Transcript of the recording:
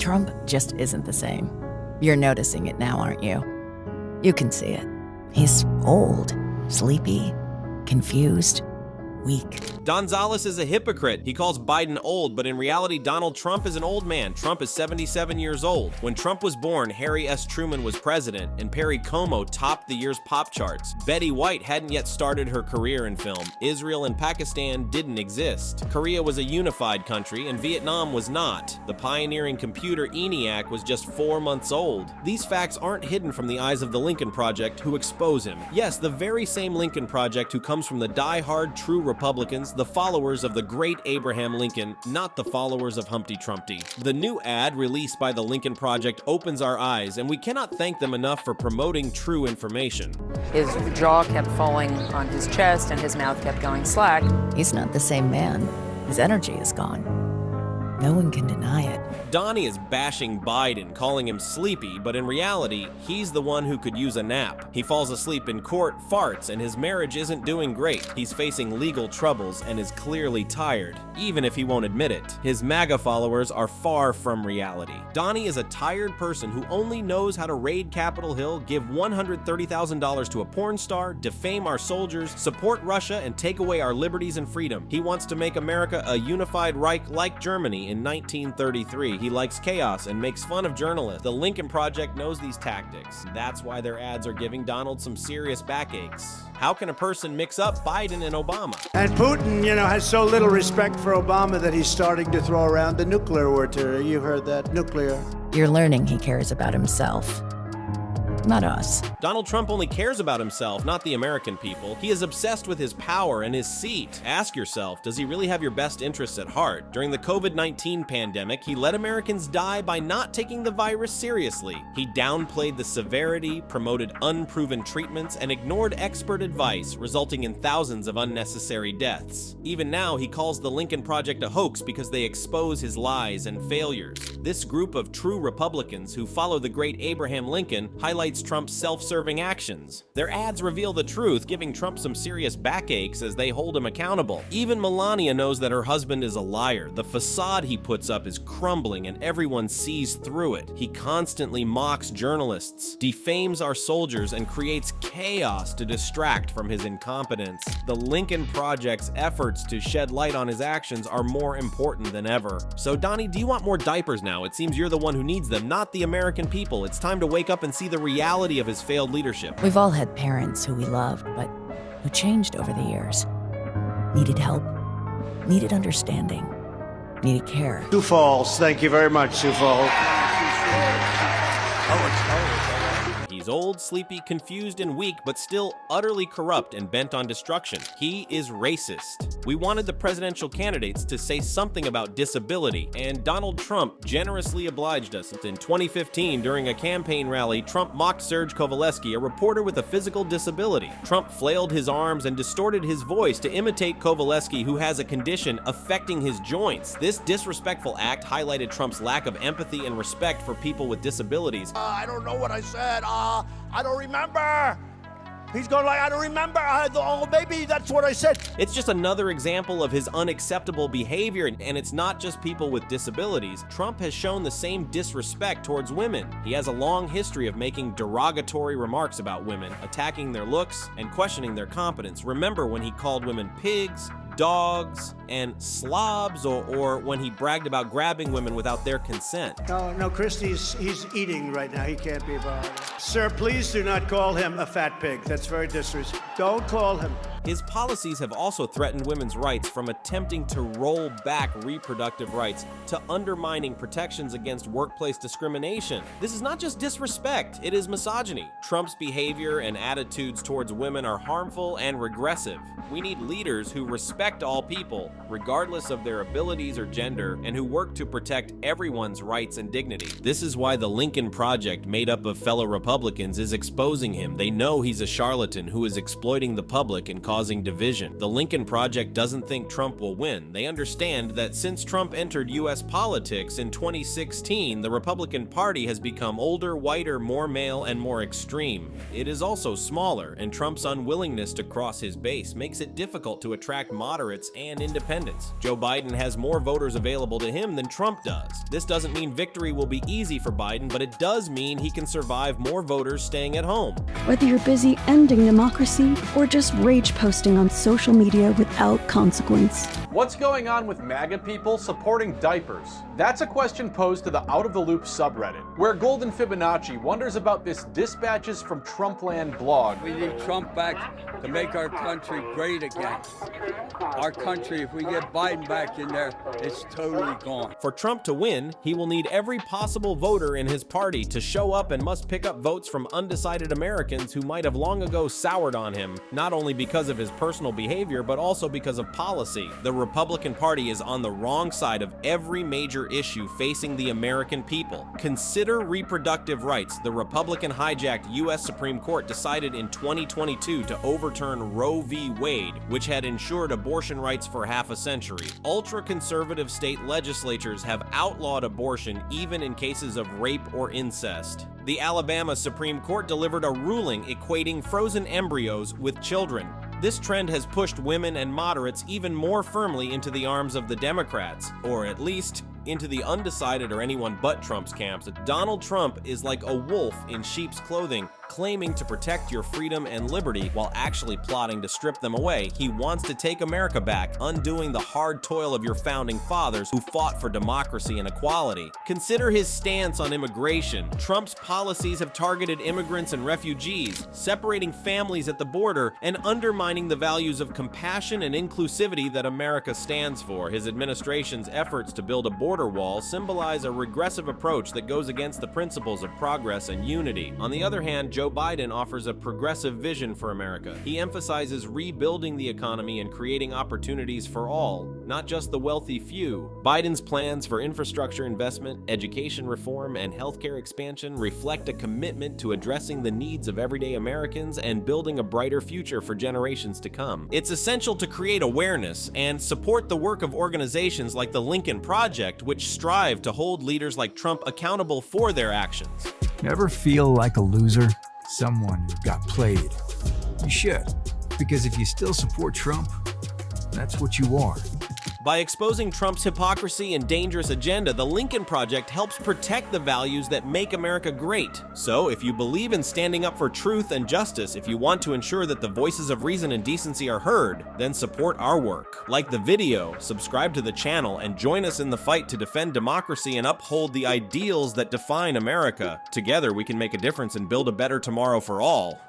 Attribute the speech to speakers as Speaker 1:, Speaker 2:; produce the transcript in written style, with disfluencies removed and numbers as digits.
Speaker 1: Trump just isn't the same. You're noticing it now, aren't you? You can see it. He's old, sleepy, confused, weak.
Speaker 2: Donzales is a hypocrite. He calls Biden old, but in reality, Donald Trump is an old man. Trump is 77 years old. When Trump was born, Harry S. Truman was president, and Perry Como topped the year's pop charts. Betty White hadn't yet started her career in film. Israel and Pakistan didn't exist. Korea was a unified country, and Vietnam was not. The pioneering computer ENIAC was just 4 months old. These facts aren't hidden from the eyes of the Lincoln Project, who expose him. Yes, the very same Lincoln Project who comes from the die-hard true Republicans, the followers of the great Abraham Lincoln, not the followers of Humpty Trumpty. The new ad released by the Lincoln Project opens our eyes, and we cannot thank them enough for promoting true information.
Speaker 3: His jaw kept falling on his chest and his mouth kept going slack.
Speaker 1: He's not the same man. His energy is gone. No one can deny it.
Speaker 2: Donnie is bashing Biden, calling him sleepy, but in reality, he's the one who could use a nap. He falls asleep in court, farts, and his marriage isn't doing great. He's facing legal troubles and is clearly tired, even if he won't admit it. His MAGA followers are far from reality. Donnie is a tired person who only knows how to raid Capitol Hill, give $130,000 to a porn star, defame our soldiers, support Russia, and take away our liberties and freedom. He wants to make America a unified Reich like Germany in 1933. He likes chaos and makes fun of journalists. The Lincoln Project knows these tactics. That's why their ads are giving Donald some serious backaches. How can a person mix up Biden and Obama?
Speaker 4: And Putin, has so little respect for Obama that he's starting to throw around the nuclear word. You heard that, nuclear.
Speaker 1: You're learning he cares about himself, not us.
Speaker 2: Donald Trump only cares about himself, not the American people. He is obsessed with his power and his seat. Ask yourself, does he really have your best interests at heart? During the COVID-19 pandemic, he let Americans die by not taking the virus seriously. He downplayed the severity, promoted unproven treatments, and ignored expert advice, resulting in thousands of unnecessary deaths. Even now, he calls the Lincoln Project a hoax because they expose his lies and failures. This group of true Republicans who follow the great Abraham Lincoln highlights Trump's self-serving actions. Their ads reveal the truth, giving Trump some serious backaches as they hold him accountable. Even Melania knows that her husband is a liar. The facade he puts up is crumbling and everyone sees through it. He constantly mocks journalists, defames our soldiers, and creates chaos to distract from his incompetence. The Lincoln Project's efforts to shed light on his actions are more important than ever. So Donnie, do you want more diapers now? It seems you're the one who needs them, not the American people. It's time to wake up and see the reality of his failed leadership.
Speaker 1: We've all had parents who we loved, but who changed over the years. Needed help, needed understanding, needed care.
Speaker 4: Sioux Falls, thank you very much, Sioux Falls.
Speaker 2: He's old, sleepy, confused, and weak, but still utterly corrupt and bent on destruction. He is racist. We wanted the presidential candidates to say something about disability, and Donald Trump generously obliged us. In 2015, during a campaign rally, Trump mocked Serge Kovaleski, a reporter with a physical disability. Trump flailed his arms and distorted his voice to imitate Kovaleski, who has a condition affecting his joints. This disrespectful act highlighted Trump's lack of empathy and respect for people with disabilities.
Speaker 5: I don't know what I said. I don't remember. He's going like, I don't remember. Oh, maybe that's what I said.
Speaker 2: It's just another example of his unacceptable behavior, and it's not just people with disabilities. Trump has shown the same disrespect towards women. He has a long history of making derogatory remarks about women, attacking their looks, and questioning their competence. Remember when he called women pigs, dogs, and slobs, or when he bragged about grabbing women without their consent.
Speaker 4: No, Christie's, he's eating right now. He can't be bothered. Sir, please do not call him a fat pig. That's very disrespectful. Don't call him.
Speaker 2: His policies have also threatened women's rights, from attempting to roll back reproductive rights to undermining protections against workplace discrimination. This is not just disrespect, it is misogyny. Trump's behavior and attitudes towards women are harmful and regressive. We need leaders who respect all people, regardless of their abilities or gender, and who work to protect everyone's rights and dignity. This is why the Lincoln Project, made up of fellow Republicans, is exposing him. They know he's a charlatan who is exploiting the public and causing division. The Lincoln Project doesn't think Trump will win. They understand that since Trump entered U.S. politics in 2016, the Republican Party has become older, whiter, more male, and more extreme. It is also smaller, and Trump's unwillingness to cross his base makes it difficult to attract moderate moderates and independents. Joe Biden has more voters available to him than Trump does. This doesn't mean victory will be easy for Biden, but it does mean he can survive more voters staying at home.
Speaker 6: Whether you're busy ending democracy or just rage posting on social media without consequence.
Speaker 7: What's going on with MAGA people supporting diapers? That's a question posed to the Out of the Loop subreddit, where Golden Fibonacci wonders about this Dispatches from Trumpland blog.
Speaker 8: We need Trump back to make our country great again. Our country, if we get Biden back in there, it's totally gone.
Speaker 2: For Trump to win, he will need every possible voter in his party to show up and must pick up votes from undecided Americans who might have long ago soured on him, not only because of his personal behavior, but also because of policy. The Republican Party is on the wrong side of every major issue facing the American people. Consider reproductive rights. The Republican-hijacked U.S. Supreme Court decided in 2022 to overturn Roe v. Wade, which had ensured abortion rights for half a century. Ultra-conservative state legislatures have outlawed abortion even in cases of rape or incest. The Alabama Supreme Court delivered a ruling equating frozen embryos with children. This trend has pushed women and moderates even more firmly into the arms of the Democrats, or at least into the undecided or anyone but Trump's camps. Donald Trump is like a wolf in sheep's clothing, claiming to protect your freedom and liberty while actually plotting to strip them away. He wants to take America back, undoing the hard toil of your founding fathers who fought for democracy and equality. Consider his stance on immigration. Trump's policies have targeted immigrants and refugees, separating families at the border and undermining the values of compassion and inclusivity that America stands for. His administration's efforts to build a border wall symbolize a regressive approach that goes against the principles of progress and unity. On the other hand, Joe Biden offers a progressive vision for America. He emphasizes rebuilding the economy and creating opportunities for all, not just the wealthy few. Biden's plans for infrastructure investment, education reform, and healthcare expansion reflect a commitment to addressing the needs of everyday Americans and building a brighter future for generations to come. It's essential to create awareness and support the work of organizations like the Lincoln Project, which strive to hold leaders like Trump accountable for their actions.
Speaker 9: Ever feel like a loser? Someone who got played? You should, because if you still support Trump, that's what you are.
Speaker 2: By exposing Trump's hypocrisy and dangerous agenda, the Lincoln Project helps protect the values that make America great. So, if you believe in standing up for truth and justice, if you want to ensure that the voices of reason and decency are heard, then support our work. Like the video, subscribe to the channel, and join us in the fight to defend democracy and uphold the ideals that define America. Together, we can make a difference and build a better tomorrow for all.